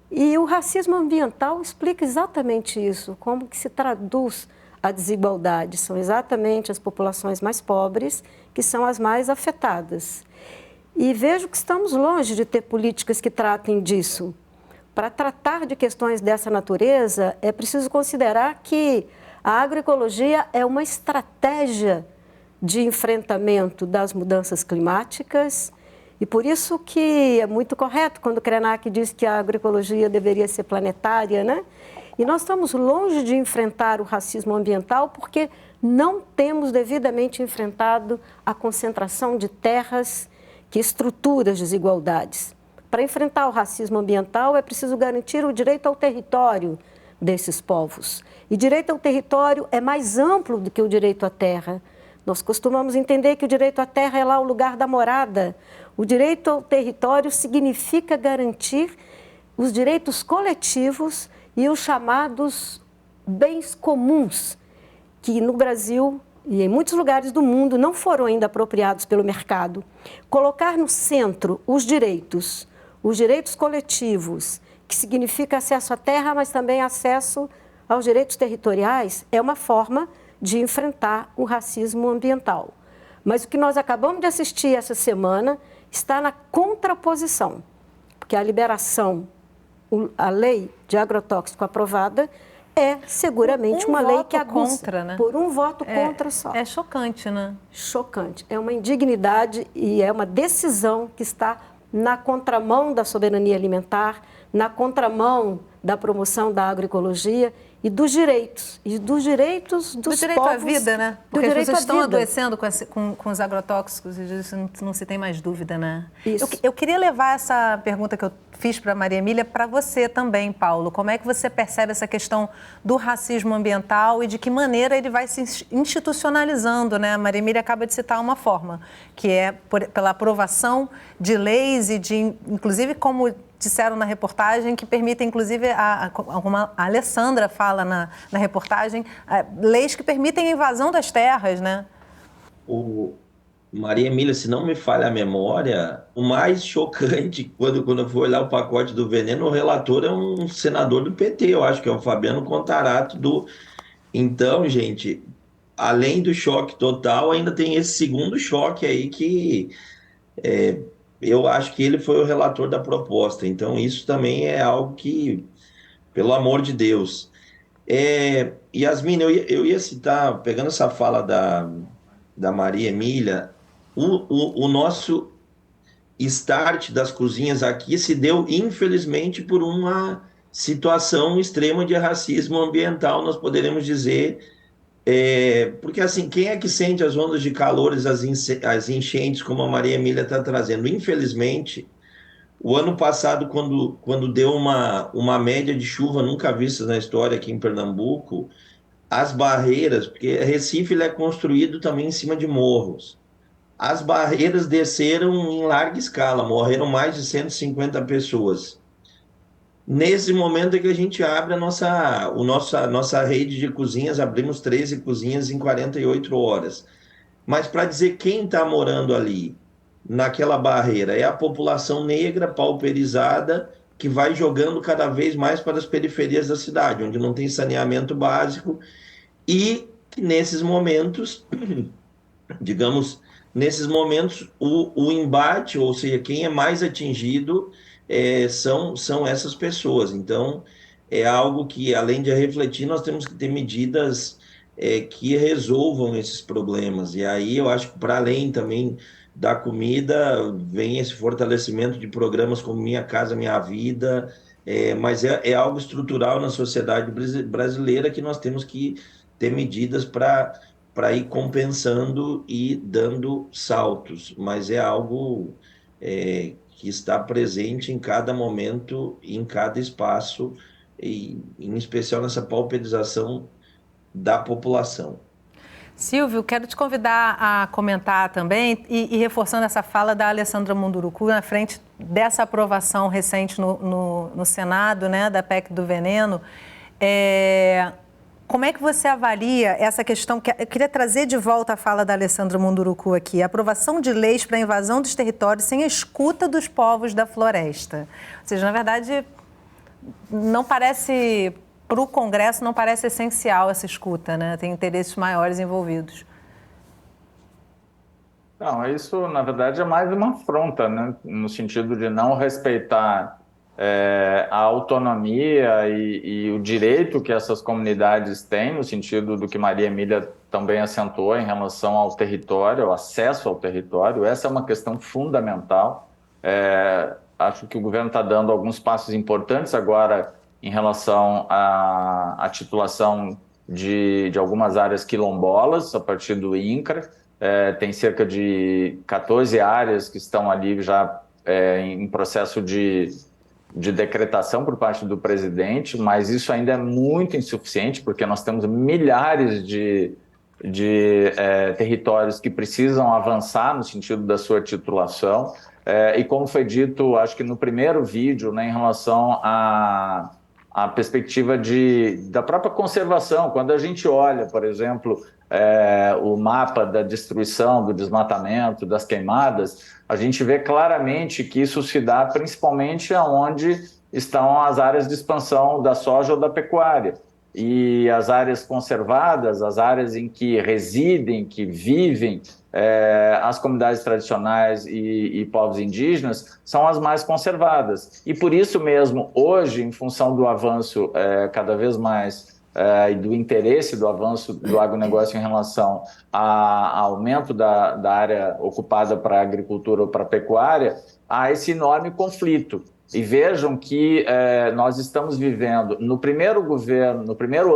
E o racismo ambiental explica exatamente isso, como que se traduz a desigualdade. São exatamente as populações mais pobres que são as mais afetadas. E vejo que estamos longe de ter políticas que tratem disso. Para tratar de questões dessa natureza, é preciso considerar que a agroecologia é uma estratégia de enfrentamento das mudanças climáticas. E por isso que é muito correto quando o Krenak diz que a agroecologia deveria ser planetária, né? E nós estamos longe de enfrentar o racismo ambiental porque não temos devidamente enfrentado a concentração de terras que estrutura as desigualdades. Para enfrentar o racismo ambiental é preciso garantir o direito ao território desses povos. E direito ao território é mais amplo do que o direito à terra. Nós costumamos entender que o direito à terra é lá o lugar da morada. O direito ao território significa garantir os direitos coletivos e os chamados bens comuns, que no Brasil e em muitos lugares do mundo não foram ainda apropriados pelo mercado. Colocar no centro os direitos coletivos, que significa acesso à terra, mas também acesso aos direitos territoriais, é uma forma de enfrentar o racismo ambiental. Mas o que nós acabamos de assistir essa semana está na contraposição, porque a liberação, a lei de agrotóxico aprovada, É seguramente uma lei que acusa contra, né? Por um voto contra só. É chocante, né? Chocante. É uma indignidade e é uma decisão que está na contramão da soberania alimentar, na contramão da promoção da agroecologia e dos direitos dos do direito povos, à vida, né? do Porque as direito pessoas à estão vida. adoecendo com os agrotóxicos, e disso não se tem mais dúvida, né? Isso. Eu queria levar essa pergunta que eu fiz para a Maria Emília para você também, Paulo. Como é que você percebe essa questão do racismo ambiental e de que maneira ele vai se institucionalizando, né? A Maria Emília acaba de citar uma forma, que é pela aprovação de leis e de, inclusive, como disseram na reportagem, que permitem, inclusive, como a Alessandra fala na reportagem, leis que permitem a invasão das terras, né? Maria Emília, se não me falha a memória, o mais chocante, quando eu fui olhar o pacote do veneno, o relator é um senador do PT, eu acho que é o Fabiano Contarato. Então, gente, além do choque total, ainda tem esse segundo choque aí que eu acho que ele foi o relator da proposta. Então, isso também é algo que, pelo amor de Deus. Yasmina, eu ia citar, pegando essa fala da Maria Emília, o nosso start das cozinhas aqui se deu, infelizmente, por uma situação extrema de racismo ambiental, nós poderemos dizer, porque assim, quem é que sente as ondas de calor, as enchentes, como a Maria Emília está trazendo? Infelizmente, o ano passado, quando deu uma média de chuva nunca vista na história aqui em Pernambuco, as barreiras, porque Recife ele é construído também em cima de morros, as barreiras desceram em larga escala, morreram mais de 150 pessoas. Nesse momento é que a gente abre a nossa rede de cozinhas, abrimos 13 cozinhas em 48 horas. Mas para dizer quem está morando ali, naquela barreira, é a população negra pauperizada que vai jogando cada vez mais para as periferias da cidade, onde não tem saneamento básico e que nesses momentos, digamos, o embate, ou seja, quem é mais atingido são essas pessoas. Então, é algo que, além de refletir, nós temos que ter medidas que resolvam esses problemas. E aí eu acho que, para além também da comida, vem esse fortalecimento de programas como Minha Casa Minha Vida, mas é algo estrutural na sociedade brasileira que nós temos que ter medidas para ir compensando e dando saltos, mas é algo que está presente em cada momento, em cada espaço, e em especial nessa pauperização da população. Silvio, quero te convidar a comentar também e reforçando essa fala da Alessandra Munduruku na frente dessa aprovação recente no Senado, né, da PEC do veneno. Como é que você avalia essa questão? Eu queria trazer de volta a fala da Alessandra Munduruku aqui. A aprovação de leis para a invasão dos territórios sem a escuta dos povos da floresta. Ou seja, na verdade, não parece... Para o Congresso não parece essencial essa escuta, né? Tem interesses maiores envolvidos. Não, isso, na verdade, é mais uma afronta, né? No sentido de não respeitar a autonomia e o direito que essas comunidades têm, no sentido do que Maria Emília também acentuou em relação ao território, ao acesso ao território. Essa é uma questão fundamental. Acho que o governo está dando alguns passos importantes agora em relação à titulação de algumas áreas quilombolas, a partir do INCRA. Tem cerca de 14 áreas que estão ali já em processo de decretação por parte do presidente, mas isso ainda é muito insuficiente, porque nós temos milhares de territórios que precisam avançar no sentido da sua titulação. E como foi dito, acho que no primeiro vídeo, né, em relação a perspectiva da própria conservação. Quando a gente olha, por exemplo, o mapa da destruição, do desmatamento, das queimadas, a gente vê claramente que isso se dá principalmente onde estão as áreas de expansão da soja ou da pecuária. E as áreas conservadas, as áreas em que residem, que vivem as comunidades tradicionais e povos indígenas, são as mais conservadas. E por isso mesmo, hoje, em função do avanço cada vez mais e do interesse do avanço do agronegócio em relação ao aumento da área ocupada para a agricultura ou para a pecuária, há esse enorme conflito. E vejam que nós estamos vivendo, no primeiro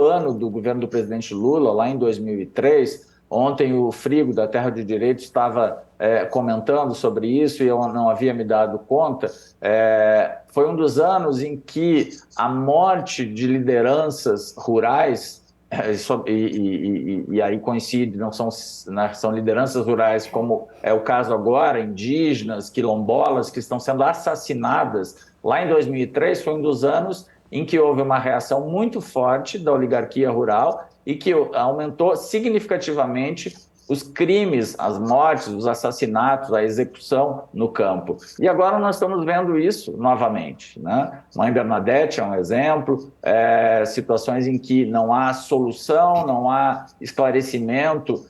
ano do governo do presidente Lula, lá em 2003, ontem o Frigo, da Terra de Direito, estava comentando sobre isso e eu não havia me dado conta. Foi um dos anos em que a morte de lideranças rurais, e aí coincide, não são lideranças rurais, como é o caso agora, indígenas, quilombolas, que estão sendo assassinadas. Lá em 2003 foi um dos anos em que houve uma reação muito forte da oligarquia rural e que aumentou significativamente os crimes, as mortes, os assassinatos, a execução no campo. E agora nós estamos vendo isso novamente, né? Mãe Bernadette é um exemplo, situações em que não há solução, não há esclarecimento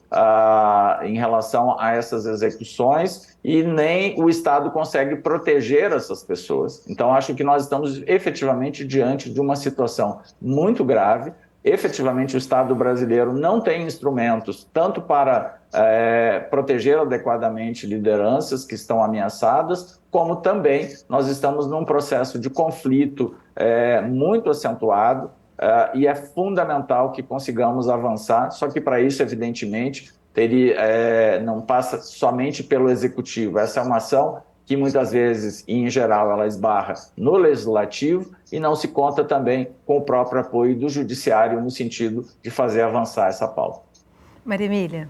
em relação a essas execuções e nem o Estado consegue proteger essas pessoas. Então, acho que nós estamos efetivamente diante de uma situação muito grave. Efetivamente, o Estado brasileiro não tem instrumentos tanto para proteger adequadamente lideranças que estão ameaçadas, como também nós estamos num processo de conflito muito acentuado e é fundamental que consigamos avançar, só que para isso, evidentemente, não passa somente pelo Executivo. Essa é uma ação que muitas vezes, e em geral, ela esbarra no Legislativo e não se conta também com o próprio apoio do Judiciário no sentido de fazer avançar essa pauta. Maria Emília.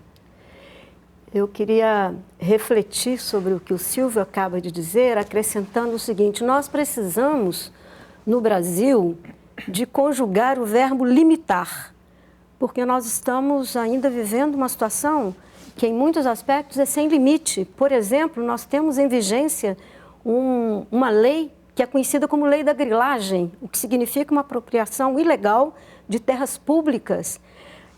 Eu queria refletir sobre o que o Silvio acaba de dizer, acrescentando o seguinte: nós precisamos, no Brasil, de conjugar o verbo limitar, porque nós estamos ainda vivendo uma situação que em muitos aspectos é sem limite. Por exemplo, nós temos em vigência uma lei que é conhecida como Lei da Grilagem, o que significa uma apropriação ilegal de terras públicas.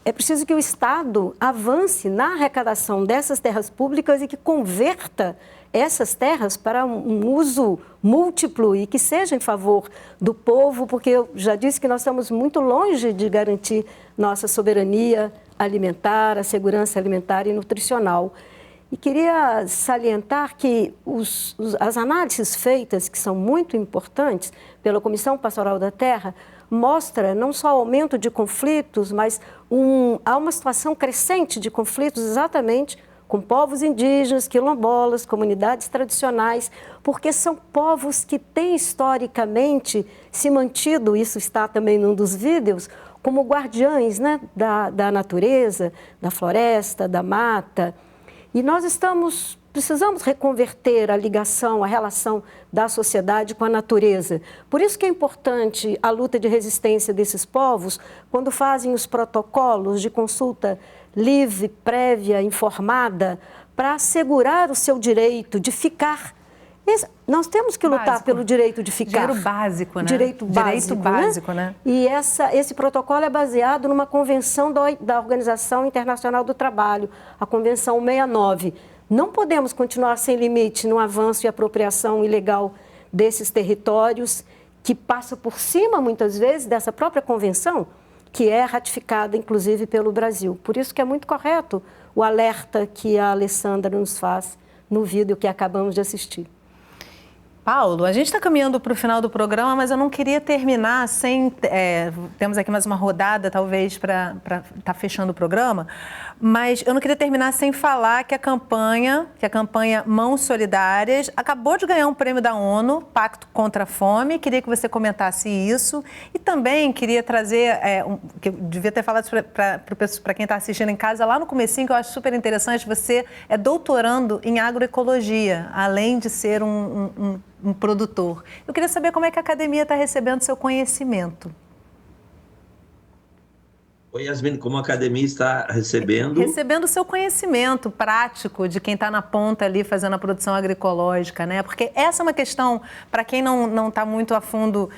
É preciso que o Estado avance na arrecadação dessas terras públicas e que converta essas terras para um uso múltiplo e que seja em favor do povo, porque eu já disse que nós estamos muito longe de garantir nossa soberania alimentar, a segurança alimentar e nutricional. E queria salientar que as análises feitas, que são muito importantes pela Comissão Pastoral da Terra, mostra não só o aumento de conflitos, mas há uma situação crescente de conflitos exatamente com povos indígenas, quilombolas, comunidades tradicionais, porque são povos que têm historicamente se mantido, isso está também num dos vídeos, como guardiães, né, da natureza, da floresta, da mata. E nós precisamos reconverter a ligação, a relação da sociedade com a natureza. Por isso que é importante a luta de resistência desses povos, quando fazem os protocolos de consulta livre, prévia, informada, para assegurar o seu direito de ficar. Nós temos que lutar pelo direito de ficar. Direito básico, né? Direito básico, né? E esse protocolo é baseado numa convenção da Organização Internacional do Trabalho, a Convenção 69. Não podemos continuar sem limite no avanço e apropriação ilegal desses territórios, que passa por cima, muitas vezes, dessa própria convenção, que é ratificada, inclusive, pelo Brasil. Por isso que é muito correto o alerta que a Alessandra nos faz no vídeo que acabamos de assistir. Paulo, a gente está caminhando para o final do programa, mas eu não queria terminar sem... temos aqui mais uma rodada, talvez, para estar fechando o programa, mas eu não queria terminar sem falar que a campanha Mãos Solidárias acabou de ganhar um prêmio da ONU, Pacto contra a Fome. Queria que você comentasse isso e também queria trazer, que eu devia ter falado para quem está assistindo em casa lá no comecinho, que eu acho super interessante, você é doutorando em agroecologia, além de ser um produtor. Eu queria saber como é que a academia está recebendo seu conhecimento. Oi, Yasmine, como a academia está recebendo? Recebendo o seu conhecimento prático de quem está na ponta ali fazendo a produção agroecológica, né? Porque essa é uma questão, para quem não está muito a fundo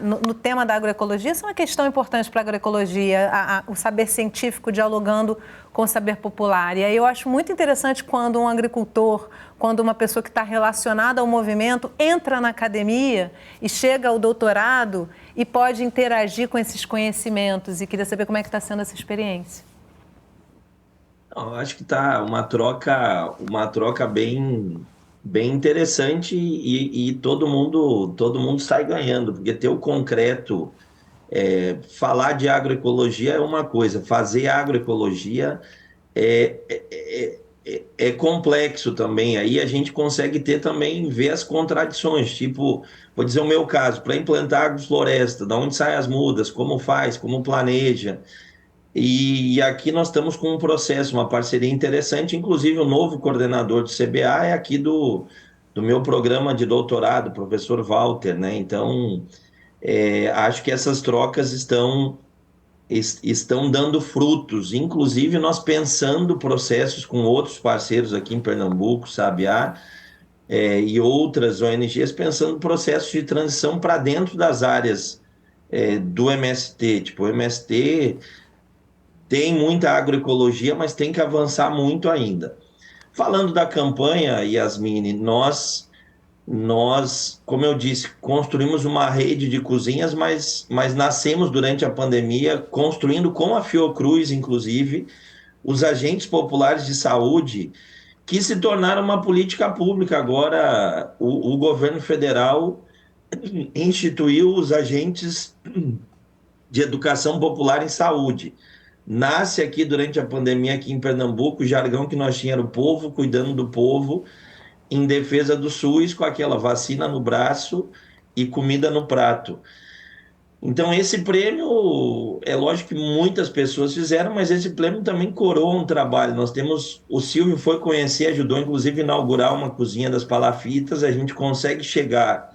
no tema da agroecologia, essa é uma questão importante para a agroecologia, o saber científico dialogando com o saber popular. E aí eu acho muito interessante quando um agricultor, quando uma pessoa que está relacionada ao movimento entra na academia e chega ao doutorado e pode interagir com esses conhecimentos. E queria saber como é que está sendo essa experiência. Eu acho que está uma troca bem interessante e todo mundo sai ganhando, porque ter o concreto, falar de agroecologia é uma coisa, fazer agroecologia é complexo também. Aí a gente consegue ver as contradições, tipo, vou dizer o meu caso, para implantar agrofloresta, de onde saem as mudas, como faz, como planeja. E aqui nós estamos com um processo, uma parceria interessante, inclusive o novo coordenador do CBA é aqui do meu programa de doutorado, o professor Walter, né? Então, acho que essas trocas estão dando frutos, inclusive nós pensando processos com outros parceiros aqui em Pernambuco, Sabiá, e outras ONGs, pensando processos de transição para dentro das áreas do MST, tipo, o MST tem muita agroecologia, mas tem que avançar muito ainda. Falando da campanha, Yasmine, nós, como eu disse, construímos uma rede de cozinhas, mas nascemos durante a pandemia, construindo com a Fiocruz, inclusive, os agentes populares de saúde, que se tornaram uma política pública. Agora, o governo federal instituiu os agentes de educação popular em saúde. Nasce aqui durante a pandemia, aqui em Pernambuco, o jargão que nós tínhamos era o povo cuidando do povo, em defesa do SUS, com aquela vacina no braço e comida no prato. Então, esse prêmio, é lógico que muitas pessoas fizeram, mas esse prêmio também coroa um trabalho. O Silvio foi conhecer, ajudou inclusive a inaugurar uma cozinha das palafitas, a gente consegue chegar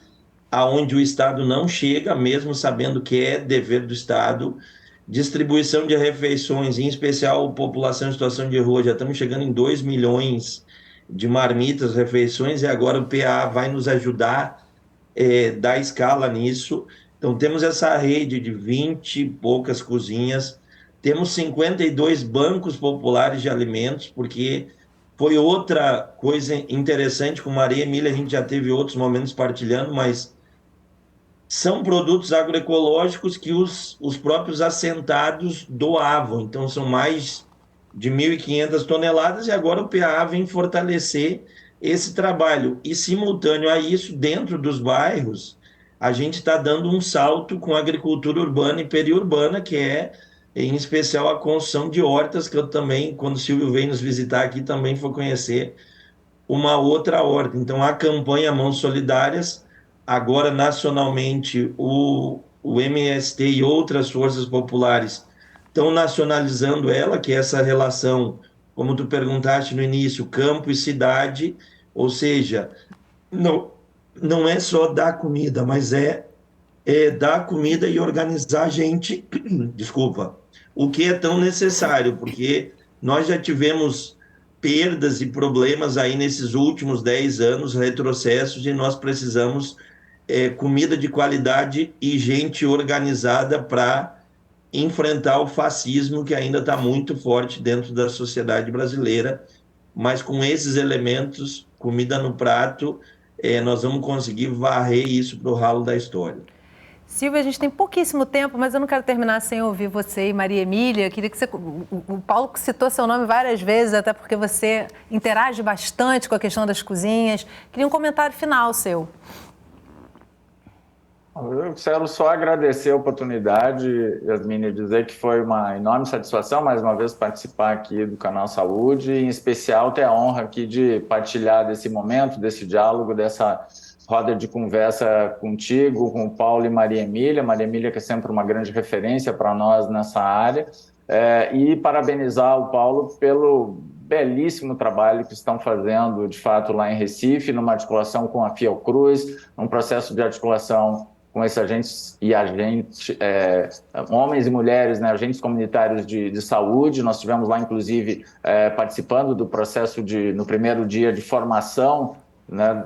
aonde o Estado não chega, mesmo sabendo que é dever do Estado. Distribuição de refeições, em especial população em situação de rua, já estamos chegando em 2 milhões de marmitas, refeições, e agora o PA vai nos ajudar a dar escala nisso. Então temos essa rede de 20 e poucas cozinhas, temos 52 bancos populares de alimentos, porque foi outra coisa interessante, com Maria Emília a gente já teve outros momentos partilhando, mas são produtos agroecológicos que os próprios assentados doavam. Então, são mais de 1.500 toneladas e agora o PA vem fortalecer esse trabalho. E, simultâneo a isso, dentro dos bairros, a gente está dando um salto com a agricultura urbana e periurbana, que é, em especial, a construção de hortas, que eu também, quando o Silvio veio nos visitar aqui, também foi conhecer uma outra horta. Então, a campanha Mãos Solidárias, agora nacionalmente o MST e outras forças populares estão nacionalizando ela, que é essa relação, como tu perguntaste no início, campo e cidade, ou seja, não é só dar comida, mas é dar comida e organizar a gente, desculpa, o que é tão necessário, porque nós já tivemos perdas e problemas aí nesses últimos 10 anos, retrocessos, e nós precisamos comida de qualidade e gente organizada para enfrentar o fascismo que ainda está muito forte dentro da sociedade brasileira. Mas com esses elementos, comida no prato, nós vamos conseguir varrer isso para o ralo da história. Silvia, a gente tem pouquíssimo tempo, mas eu não quero terminar sem ouvir você e Maria Emília. Queria que o Paulo citou seu nome várias vezes, até porque você interage bastante com a questão das cozinhas. Queria um comentário final seu. Eu quero só agradecer a oportunidade, Yasmine, dizer que foi uma enorme satisfação, mais uma vez, participar aqui do Canal Saúde, e, em especial, ter a honra aqui de partilhar desse momento, desse diálogo, dessa roda de conversa contigo, com o Paulo e Maria Emília. Maria Emília, que é sempre uma grande referência para nós nessa área, e parabenizar o Paulo pelo belíssimo trabalho que estão fazendo, de fato, lá em Recife, numa articulação com a Fiocruz, num processo de articulação com esses agentes homens e mulheres, né, agentes comunitários de saúde. Nós tivemos lá, inclusive, participando do processo no primeiro dia de formação né,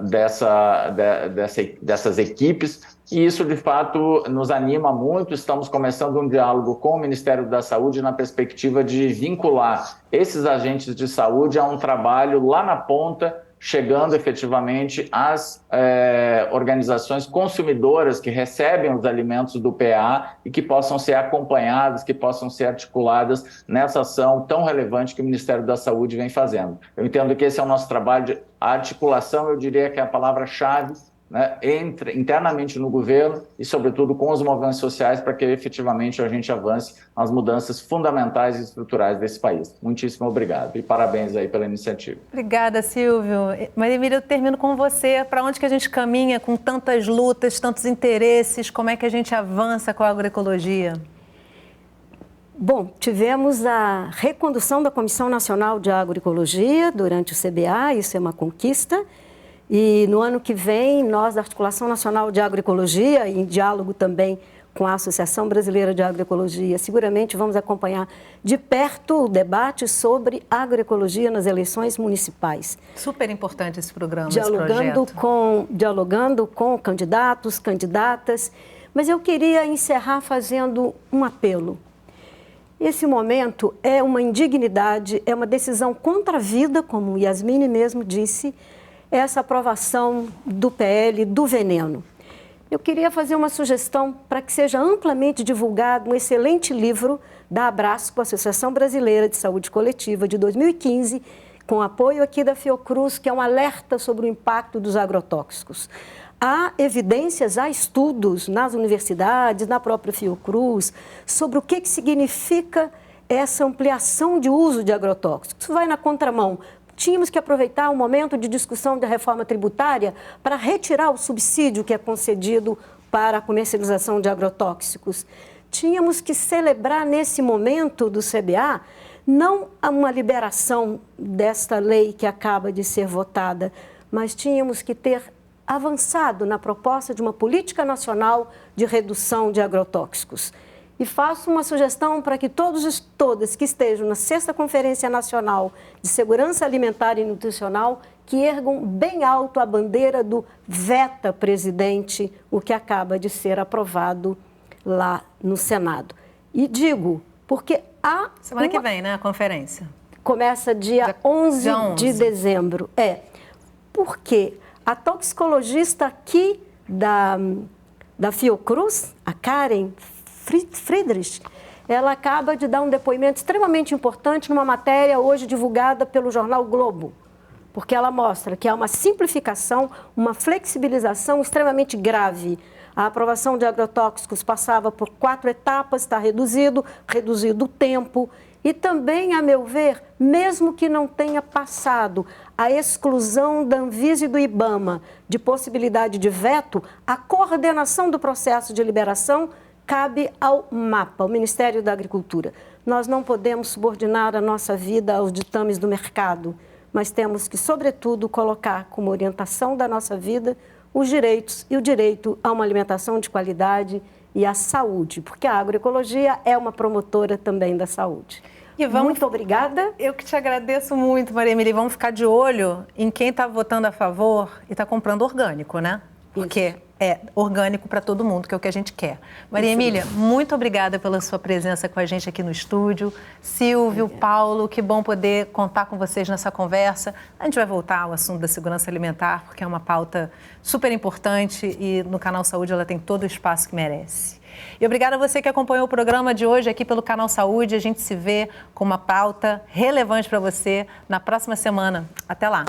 dessas equipes, e isso, de fato, nos anima muito. Estamos começando um diálogo com o Ministério da Saúde na perspectiva de vincular esses agentes de saúde a um trabalho lá na ponta, chegando efetivamente às organizações consumidoras que recebem os alimentos do PA e que possam ser acompanhadas, que possam ser articuladas nessa ação tão relevante que o Ministério da Saúde vem fazendo. Eu entendo que esse é o nosso trabalho de articulação, eu diria que é a palavra-chave, né, internamente no governo e, sobretudo, com os movimentos sociais para que efetivamente a gente avance nas mudanças fundamentais e estruturais desse país. Muitíssimo obrigado e parabéns aí pela iniciativa. Obrigada, Silvio. Maria Emília, eu termino com você. Para onde que a gente caminha com tantas lutas, tantos interesses? Como é que a gente avança com a agroecologia? Bom, tivemos a recondução da Comissão Nacional de Agroecologia durante o CBA, isso é uma conquista. E no ano que vem, nós da Articulação Nacional de Agroecologia, em diálogo também com a Associação Brasileira de Agroecologia, seguramente vamos acompanhar de perto o debate sobre agroecologia nas eleições municipais. Super importante esse programa, dialogando com candidatos, candidatas. Mas eu queria encerrar fazendo um apelo. Esse momento é uma indignidade, é uma decisão contra a vida, como Yasmine mesmo disse, essa aprovação do PL do veneno. Eu queria fazer uma sugestão para que seja amplamente divulgado um excelente livro da Abrasco, Associação Brasileira de Saúde Coletiva, de 2015, com apoio aqui da Fiocruz, que é um alerta sobre o impacto dos agrotóxicos. Há evidências, há estudos nas universidades, na própria Fiocruz, sobre o que significa essa ampliação de uso de agrotóxicos. Isso vai na contramão. Tínhamos que aproveitar o momento de discussão da reforma tributária para retirar o subsídio que é concedido para a comercialização de agrotóxicos. Tínhamos que celebrar nesse momento do CBA não uma liberação desta lei que acaba de ser votada, mas tínhamos que ter avançado na proposta de uma política nacional de redução de agrotóxicos. E faço uma sugestão para que todos e todas que estejam na 6ª Conferência Nacional de Segurança Alimentar e Nutricional que ergam bem alto a bandeira do veta presidente, o que acaba de ser aprovado lá no Senado. E digo, porque há... Semana que vem, né, a conferência? Começa dia 11 de dezembro. Porque a toxicologista aqui da Fiocruz, a Karen Friedrich, ela acaba de dar um depoimento extremamente importante numa matéria hoje divulgada pelo jornal Globo, porque ela mostra que há uma simplificação, uma flexibilização extremamente grave. A aprovação de agrotóxicos passava por 4 etapas, está reduzido o tempo e também, a meu ver, mesmo que não tenha passado a exclusão da Anvisa e do IBAMA de possibilidade de veto, a coordenação do processo de liberação cabe ao MAPA, o Ministério da Agricultura. Nós não podemos subordinar a nossa vida aos ditames do mercado, mas temos que, sobretudo, colocar como orientação da nossa vida os direitos e o direito a uma alimentação de qualidade e à saúde, porque a agroecologia é uma promotora também da saúde. Muito obrigada. Eu que te agradeço muito, Maria Emília. Vamos ficar de olho em quem está votando a favor e está comprando orgânico, né? Porque é orgânico para todo mundo, que é o que a gente quer. Maria Emília, muito obrigada pela sua presença com a gente aqui no estúdio. Silvio, Paulo, que bom poder contar com vocês nessa conversa. A gente vai voltar ao assunto da segurança alimentar, porque é uma pauta super importante e no Canal Saúde ela tem todo o espaço que merece. E obrigada a você que acompanhou o programa de hoje aqui pelo Canal Saúde. A gente se vê com uma pauta relevante para você na próxima semana. Até lá!